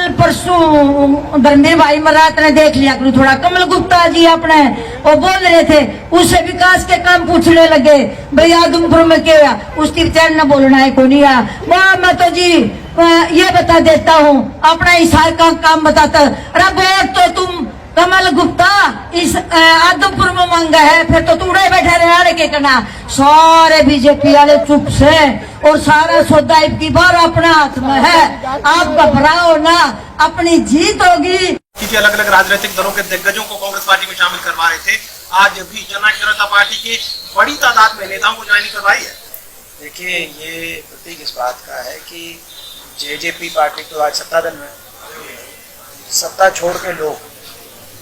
कल परसों धर्मेंद्र भाई मरात ने देख लिया करूँ थोड़ा, कमल गुप्ता जी अपने वो बोल रहे थे, उससे विकास के काम पूछने लगे, भाई आदमपुर में क्या, उसकी विचार न बोलना है कोई नहीं आया। वाह मैं तो जी ये बता देता हूँ, अपना इशार का काम बताता, अरे वोट तो तुम कमल गुप्ता इस आदमपुर में मांगा है, फिर तो तुड़े बैठे रहे के करना। सारे बीजेपी वाले चुप से, और सारा सौदा की बार अपने हाथ में है, आप घबराओ ना, अपनी जीत होगी। अलग अलग राजनीतिक दलों के दिग्गजों को कांग्रेस पार्टी में शामिल करवा रहे थे, आज भी जननायक जनता पार्टी के बड़ी तादाद में नेताओं को ज्वाइनिंग करवाई है। देखिए, ये प्रतीक इस बात का है कि जेजेपी पार्टी तो आज सत्ता दल में, सत्ता छोड़ के लोग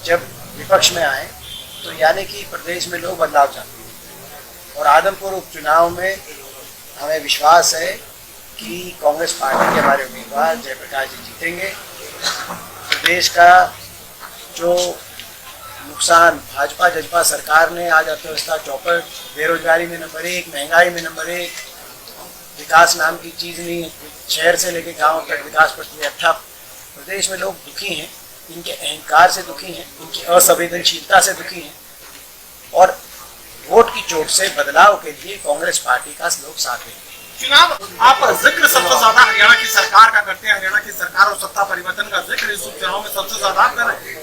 जब विपक्ष में आए तो यानी कि प्रदेश में लोग बदलाव चाहते हैं, और आदमपुर उपचुनाव में हमें विश्वास है कि कांग्रेस पार्टी के हमारे उम्मीदवार जयप्रकाश जी जीतेंगे। प्रदेश का जो नुकसान भाजपा जजपा सरकार ने, आज अर्थव्यवस्था चौपट, बेरोजगारी में नंबर 1, महंगाई में नंबर 1, विकास नाम की चीज़ नहीं, शहर से लेकर गांव तक विकास प्रक्रिया ठप। प्रदेश में लोग दुखी हैं, इनके अहंकार से दुखी हैं, इनकी असंवेदनशीलता से दुखी हैं, और वोट की चोट से बदलाव के लिए कांग्रेस पार्टी का लोग साथ देंगे। चुनाव आप जिक्र सबसे ज्यादा हरियाणा की सरकार का करते हैं, हरियाणा की सरकार और सत्ता परिवर्तन का जिक्र इस उपचुनाव में सबसे ज्यादा आप कर रहे हैं।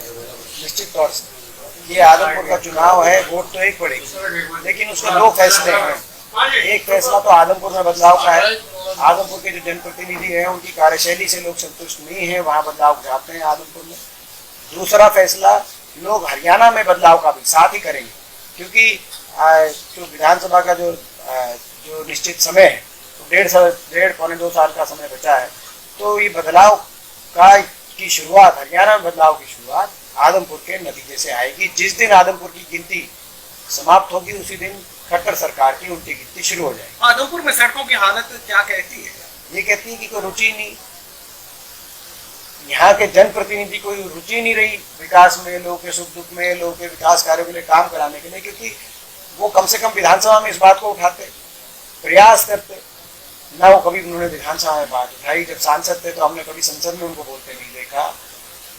निश्चित तौर से ये आदमपुर का चुनाव है, वोट तो एक पड़ेगी, लेकिन उसके दो फैसले हैं। एक फैसला तो आदमपुर में बदलाव का है, आदमपुर के जो जनप्रतिनिधि हैं उनकी कार्यशैली से लोग संतुष्ट नहीं है, वहाँ बदलाव चाहते हैं आदमपुर में। दूसरा फैसला, लोग हरियाणा में बदलाव का भी साथ ही करेंगे, क्योंकि जो विधानसभा का जो निश्चित समय है, तो डेढ़ पौने 2 साल का समय बचा है, तो ये बदलाव की शुरुआत, हरियाणा में बदलाव की शुरुआत आदमपुर के नतीजे से आएगी। जिस दिन आदमपुर की गिनती समाप्त होगी उसी दिन खट्टर सरकार की उल्टी गिनती शुरू हो जाएगी। आदमपुर में सड़कों की हालत क्या कहती है? ये कहती है कि कोई रुचि नहीं, यहाँ के जनप्रतिनिधि कोई रुचि नहीं रही विकास में, लोगों के सुख दुख में, लोगों के विकास कार्यों के लिए काम कराने के लिए, क्योंकि वो कम से कम विधानसभा में इस बात को उठाते, प्रयास करते ना। वो कभी उन्होंने विधानसभा में बात उठाई, जब सांसद थे तो हमने कभी संसद में उनको बोलते नहीं देखा,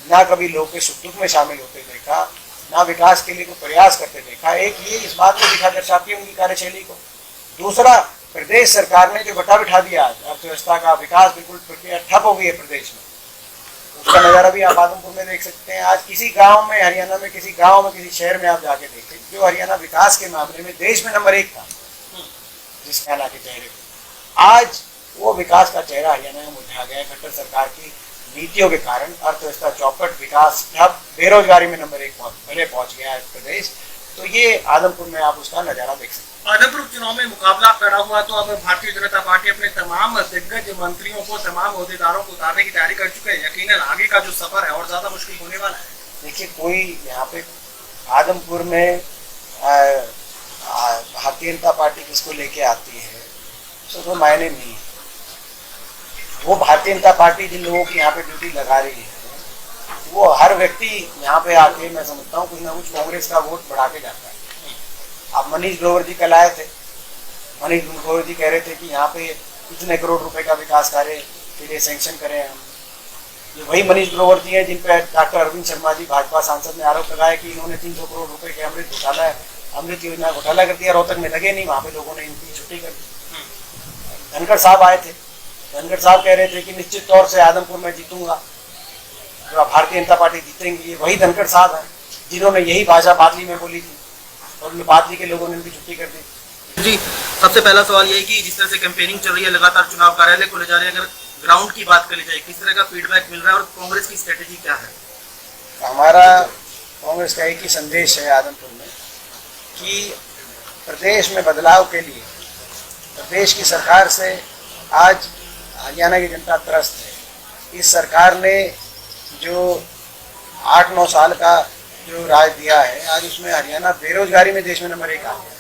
ना कभी लोगों के सुख दुख में शामिल होते देखा, ना विकास के लिए कोई प्रयास करते देखा। एक ये इस बात को दिखा दर्शाती है उनकी कार्यशैली को। दूसरा, प्रदेश सरकार ने जो बटा बिठा दिया, अर्थव्यवस्था का विकास बिल्कुल प्रक्रिया ठप हो गई है प्रदेश में, उसका नज़ारा भी आप आदमपुर में देख सकते हैं। आज किसी गांव में, हरियाणा में किसी गांव में, किसी शहर में आप जाके देखें, जो हरियाणा विकास के मामले में देश में नंबर 1 था, जिस हरियाणा के चेहरे पे, आज वो विकास का चेहरा हरियाणा में मुरझा गया है खट्टर सरकार की नीतियों के कारण। अर्थव्यवस्था चौपट, विकास ठप, बेरोजगारी में नंबर 1 पहुंच गया है प्रदेश। तो ये आदमपुर में आप उसका नजारा देख सकते हैं। आदमपुर चुनाव में मुकाबला खड़ा हुआ तो अब भारतीय जनता पार्टी अपने तमाम दिग्गज मंत्रियों को, तमाम अहदेदारों को उतारने की तैयारी कर चुके हैं। यकीनन आगे का जो सफर है और ज्यादा मुश्किल होने वाला है। देखिए, कोई यहाँ पे आदमपुर में भारतीय जनता पार्टी किसको लेके आती है तो मायने नहीं। वो भारतीय जनता पार्टी जिन लोगों की यहाँ पे ड्यूटी लगा रही है, वो हर व्यक्ति यहाँ पे आके, मैं समझता हूँ, कुछ ना कुछ कांग्रेस का वोट बढ़ा के जाता है। आप मनीष ग्रोवर जी कल आए थे, मनीष ग्रोवर जी कह रहे थे कि यहाँ पे इतने करोड़ रुपए का विकास कार्य के लिए सैंक्शन करें हम। ये वही मनीष ग्रोवर जी हैं जिन पर डॉक्टर अरविंद शर्मा जी भाजपा सांसद ने आरोप लगाया कि इन्होंने 300 करोड़ रुपए के अमृत योजना घोटाला कर दिया। रोहतक में लगे नहीं, वहाँ पे लोगों ने इनकी छुट्टी कर दी। धनखड़ साहब आए थे, धनखड़ साहब कह रहे थे कि निश्चित तौर से आदमपुर में जीतूंगा, भारतीय जनता पार्टी जीतेंगी। ये वही धनखड़ साहब हैं जिन्होंने यही भाषा बादली में बोली थी, और बादली के लोगों ने इनकी छुट्टी कर दी। जी, सबसे पहला सवाल यही कि जिस तरह से कैंपेनिंग चल रही है, लगातार चुनाव कार्यालय को ले जा रहे हैं, अगर ग्राउंड की बात करी जाए, किस तरह का फीडबैक मिल रहा है और कांग्रेस की स्ट्रेटेजी क्या है? हमारा कांग्रेस का एक ही संदेश है आदमपुर में कि प्रदेश में बदलाव के लिए प्रदेश की सरकार से आज हरियाणा की जनता त्रस्त है। इस सरकार ने जो 8-9 साल का जो राज दिया है, आज उसमें हरियाणा बेरोजगारी में देश में नंबर 1 आ गया,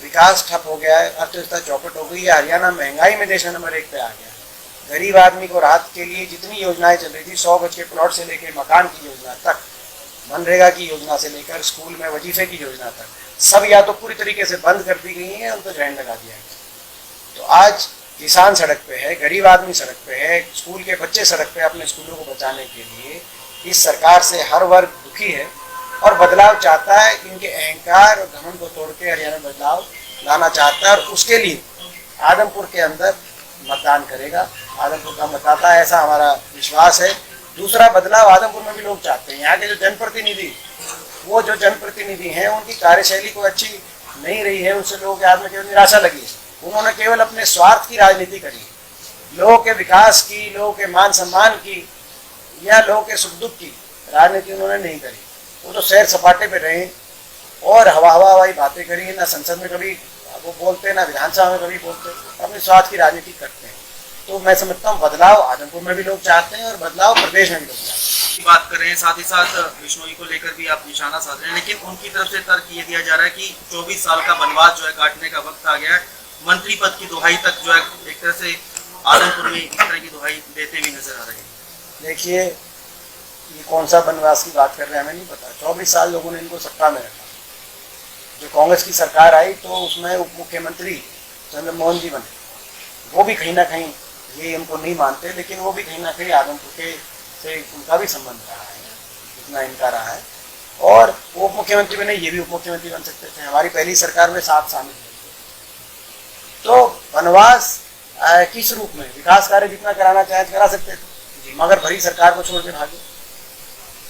विकास ठप हो गया है, अर्थव्यवस्था चौपट हो गई है, हरियाणा महंगाई में देश में नंबर 1 पे आ गया। गरीब आदमी को राहत के लिए जितनी योजनाएं चल रही थी, 100 गज के प्लॉट से लेकर मकान की योजना तक, मनरेगा की योजना से लेकर स्कूल में वजीफे की योजना तक, सब या तो पूरी तरीके से बंद कर दी गई हैं, उनको जहन लगा दिया गया। तो आज किसान सड़क पे है, गरीब आदमी सड़क पे है, स्कूल के बच्चे सड़क पे अपने स्कूलों को बचाने के लिए इस सरकार से हर वर्ग दुखी है और बदलाव चाहता है। इनके अहंकार और घमंड को तोड़ के हरियाणा बदलाव लाना चाहता है और उसके लिए आदमपुर के अंदर मतदान करेगा। आदमपुर का मतदाता है, ऐसा हमारा विश्वास है। दूसरा बदलाव आदमपुर में भी लोग चाहते हैं। यहाँ के जो जनप्रतिनिधि, वो जो जनप्रतिनिधि हैं, उनकी कार्यशैली को अच्छी नहीं रही है, उनसे लोगों के हाथ में केवल निराशा लगी है। उन्होंने केवल अपने स्वार्थ की राजनीति करी, लोगों के विकास की, लोगों के मान सम्मान की या लोगों के सुख दुख की राजनीति उन्होंने नहीं करी। वो तो सैर सपाटे पे रहे और हवाई बातें करी, ना संसद में कभी वो बोलते, ना विधानसभा में कभी बोलते, अपने स्वार्थ की राजनीति करते हैं। तो मैं समझता हूँ बदलाव आदमपुर में भी लोग चाहते हैं और बदलाव प्रदेश में भी लोग चाहते हैं। बात कर रहे हैं, साथ ही साथ बिश्नोई को लेकर भी आप निशाना साध रहे हैं, लेकिन उनकी तरफ से तर्क ये दिया जा रहा है कि 24 साल का वनवास जो है काटने का वक्त आ गया है। मंत्री पद की दुहाई तक जो है एक तरह से आदमपुर में इस तरह की दुहाई देते भी नजर आ रहे हैं। देखिए, ये कौन सा वनवास की बात कर रहे हैं हमें नहीं पता। 24 साल लोगों ने इनको सत्ता में रखा। जो कांग्रेस की सरकार आई तो उसमें उप मुख्यमंत्री चंद्रमोहन जी बने। वो भी कहीं ना कहीं ये इनको नहीं मानते, लेकिन वो भी कहीं ना कहीं आदमपुर के से उनका भी संबंध रहा है, जितना इनका रहा है। और वो उप मुख्यमंत्री बने, ये भी उप मुख्यमंत्री बन सकते थे। हमारी पहली सरकार में 7 शामिल थे। तो वनवास किस रूप में, विकास कार्य जितना कराना चाहे करा सकते थे, मगर भरी सरकार को छोड़ के भागे।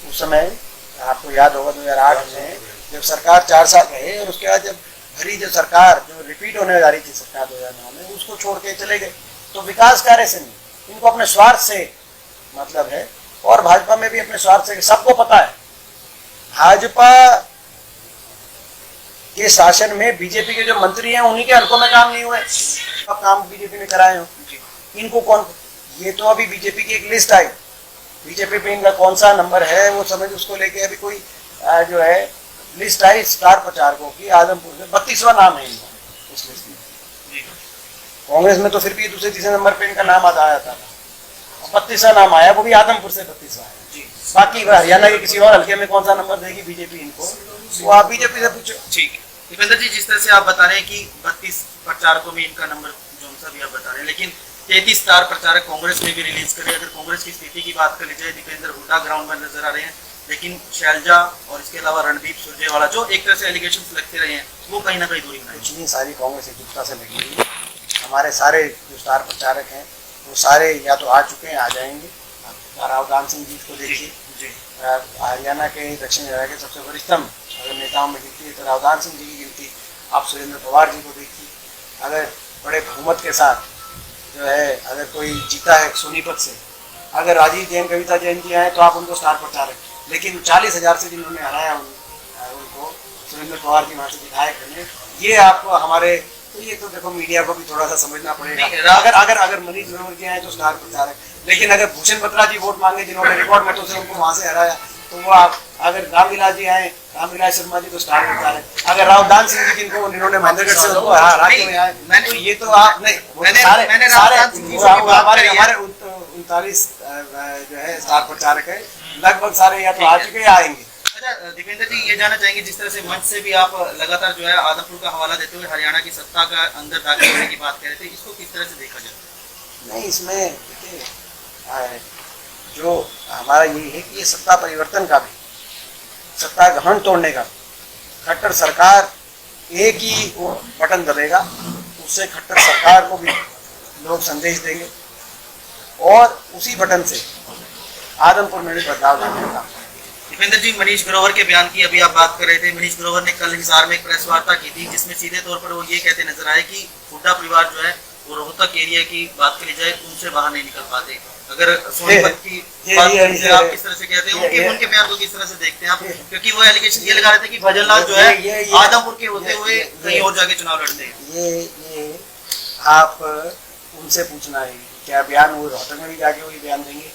उस समय आपको याद होगा 2008 में जब सरकार 4 साल रहे और उसके बाद जब भरी जो सरकार जो रिपीट होने जा रही थी सरकार 2009 में, उसको छोड़ के चले गए। तो विकास कार्य से नहीं, इनको अपने स्वार्थ से मतलब है। और भाजपा में भी अपने स्वार्थ से, सबको पता है भाजपा के शासन में बीजेपी के जो मंत्री हैं उन्हीं के हलकों में काम नहीं हुए, काम बीजेपी ने कराए हो। इनको कौन, ये तो अभी बीजेपी की एक लिस्ट आई, बीजेपी पे इनका कौन सा नंबर है वो समझ, उसको लेके अभी कोई जो है लिस्ट आई स्टार प्रचारकों की आदमपुर में 32वां नाम है इनका उस लिस्ट में। कांग्रेस में तो फिर भी दूसरे तीसरे नंबर पे इनका नाम आता था, 32वां नाम आया, वो भी आदमपुर से 32वां है। बाकी हरियाणा के किसी और हल्के में कौन सा नंबर देगी बीजेपी इनको, वो आप बीजेपी से पूछो। ठीक है दीपेंद्र जी, जिस तरह से आप बता रहे हैं कि 32 प्रचारकों में इनका नंबर जो सा भी आप बता रहे हैं, लेकिन 33 स्टार प्रचारक कांग्रेस में भी रिलीज करे। अगर कांग्रेस की स्थिति की बात कर ली जाए, दीपेंद्र हुड्डा ग्राउंड में नजर आ रहे हैं, लेकिन शैलजा और इसके अलावा रणदीप सुरजेवाला जो एक तरह से एलिगेशन लगते रहे हैं, वो कहीं ना कहीं दूरी बनाए। कुछ नहीं, सारी कांग्रेस एकजुटता से लगी हुई। हमारे सारे जो स्टार प्रचारक हैं वो सारे या तो आ चुके हैं, आ जाएंगे। रावदान सिंह जी को देखिए, हरियाणा के दक्षिण हरियाणा के सबसे वरिष्ठतम अगर नेताओं में गिनती है तो रावदान सिंह जी की गिनती। आप सुरेंद्र पवार जी को देखिए, अगर बड़े बहुमत के साथ जो है अगर कोई जीता है सोनीपत से, अगर राजीव जैन, कविता जैन जी आए तो आप उनको स्टार प्रचारक, लेकिन 40,000 से जिन्होंने हराया उनको सुरेंद्र पवार जी वहाँ से विधायक बने, ये आपको हमारे, तो ये तो देखो मीडिया को भी थोड़ा सा समझना पड़ेगा। अगर मनीष ग्रोवर जी आए तो स्टार प्रचारक, लेकिन अगर भूषण बत्रा जी वोट मांगे जिन्होंने रिकॉर्ड मतों से उनको वहाँ से हराया, तो वो आप, अगर रामविलास जी आए, रामविलास शर्मा जी तो स्टार प्रचारक, अगर रावदान सिंह जी जिनको जिन्होंने महेंद्रगढ़ से उनको राज्य में आए, तो ये तो आप नहीं, सारे हमारे 39 जो है स्टार प्रचारक है, लगभग सारे या तो आ चुके या आएंगे। अच्छा दीपेंद्र जी, ये जानना चाहेंगे जिस तरह से मंच से भी आप लगातार जो है आदमपुर का हवाला देते हुए हरियाणा की सत्ता का अंदर दाखिल होने की बात कह रहे थे, इसको किस तरह से देखा जाए? नहीं, इसमें देखिए जो हमारा यही है कि ये सत्ता परिवर्तन का भी, सत्ता घमंड तोड़ने का, खट्टर सरकार एक ही वो बटन दबेगा, उससे खट्टर सरकार को भी लोग संदेश देंगे और उसी बटन से आदमपुर में भी बदलाव लाने का। दीपेंद्र जी, मनीष ग्रोवर के बयान की अभी आप बात कर रहे थे। मनीष ग्रोवर ने कल हिसार में एक प्रेस वार्ता की थी जिसमें सीधे तौर पर वो ये कहते नजर आए कि हुड्डा परिवार जो है वो रोहतक एरिया की बात करी जाए उनसे बाहर नहीं निकल पाते। अगर सोनीपत की बात आप किस तरह से कहते हैं, उनके बयान को किस तरह से देखते हैं आप? क्योंकि वो एलिगेशन ये लगा रहे थे कि भजनलाल जो है आदमपुर के होते हुए कहीं और जाके चुनाव लड़ते हैं। ये आप उनसे पूछना है, क्या बयान वो रोहतक में भी जाके वही बयान देंगे?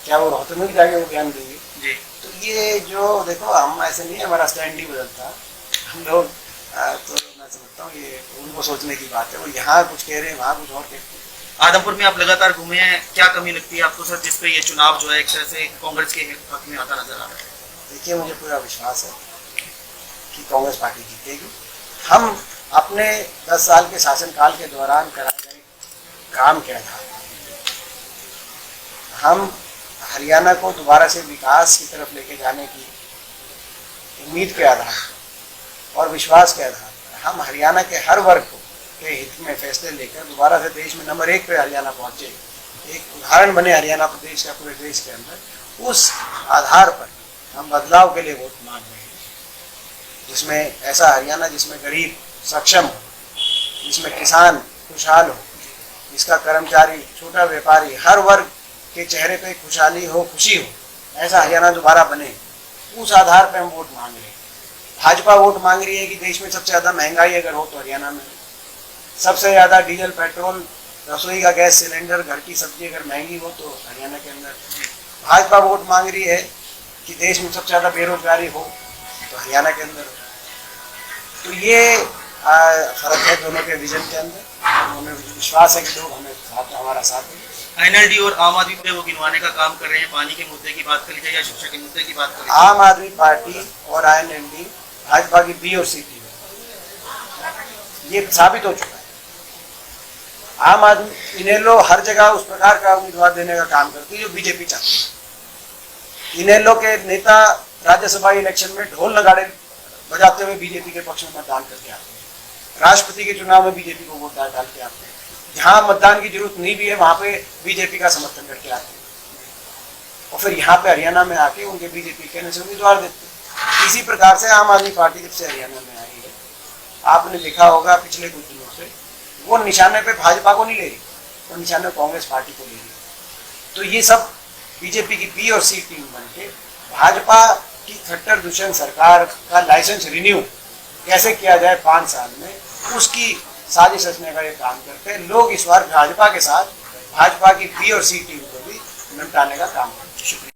क्या वो रोहतक में भी जाके वो बयान देंगे? जी। तो ये जो देखो, हम ऐसे नहीं, हमारा स्टैंड नहीं बदलता हम लोग, तो मैं समझता हूँ ये उनको सोचने की बात है। वो यहाँ कुछ कह रहे हैं, वहाँ कुछ और कहते हैं। आदमपुर में आप लगातार घूमे हैं, क्या कमी लगती है आपको सर जिसपे ये चुनाव जो है एक तरह से कांग्रेस के हक में आता नजर आ रहा है? देखिए, मुझे पूरा विश्वास है कि कांग्रेस पार्टी जीतेगी। हम अपने 10 साल के शासनकाल के दौरान कराए गए काम के आधार हम हरियाणा को दोबारा से विकास की तरफ लेके जाने की उम्मीद के आधार और विश्वास के आधार पर हम हरियाणा के हर वर्ग के हित में फैसले लेकर दोबारा से देश में नंबर 1 पे हरियाणा पहुंचे, एक उदाहरण बने हरियाणा प्रदेश का पूरे देश के अंदर। उस आधार पर हम बदलाव के लिए वोट मांग रहे हैं, जिसमें ऐसा हरियाणा जिसमें गरीब सक्षम हो, जिसमें किसान खुशहाल हो, जिसका कर्मचारी छोटा व्यापारी हर वर्ग के चेहरे पे खुशहाली हो, खुशी हो, ऐसा हरियाणा दोबारा बने। उस आधार पे हम वोट मांग रहे हैं। भाजपा वोट मांग रही है कि देश में सबसे ज्यादा महंगाई अगर हो तो हरियाणा में, सबसे ज्यादा डीजल पेट्रोल रसोई का गैस सिलेंडर घर की सब्जी अगर महंगी हो तो हरियाणा के अंदर। भाजपा वोट मांग रही है कि देश में सबसे ज्यादा बेरोजगारी हो तो हरियाणा के अंदर। तो ये फर्क है दोनों के विजन के अंदर। हमें विश्वास है कि लोग हमारा साथ दें। एनएलडी और आम आदमी पे वो गिनवाने का काम कर रहे हैं। पानी के मुद्दे की बात कर लीजिए या शिक्षा के मुद्दे की बात कर लीजिए। आम आदमी पार्टी और आईएनएलडी भाजपा की बी और सी टीम, ये साबित हो चुका है। आम आदमी इनेलो हर जगह उस प्रकार का उम्मीदवार देने का काम करती है जो बीजेपी चाहती है। इनेलो के नेता राज्यसभा इलेक्शन में ढोल नगाड़े बजाते हुए बीजेपी के पक्ष में मतदान करके आते हैं। राष्ट्रपति के चुनाव में बीजेपी को वोट डाल के आते हैं। जहां मतदान की जरूरत नहीं भी है वहां पे बीजेपी का समर्थन करके आते हैं और फिर यहाँ पे हरियाणा में आके उनके बीजेपी कहने से उम्मीदवार देते हैं। इसी प्रकार से आम आदमी पार्टी जब से हरियाणा में आई है, आपने देखा होगा पिछले कुछ दिनों से वो निशाने पे भाजपा को नहीं ले रही, वो निशाने कांग्रेस पार्टी को ले रही। तो ये सब बीजेपी की बी और सी टीम बन के भाजपा की खट्टर दुष्यंत सरकार का लाइसेंस रिन्यू कैसे किया जाए 5 साल में, उसकी साजिश रचने का ये काम करते हैं। लोग इस बार भाजपा के साथ भाजपा की बी और सी टीम को भी निपटाने का काम करते हैं। शुक्रिया।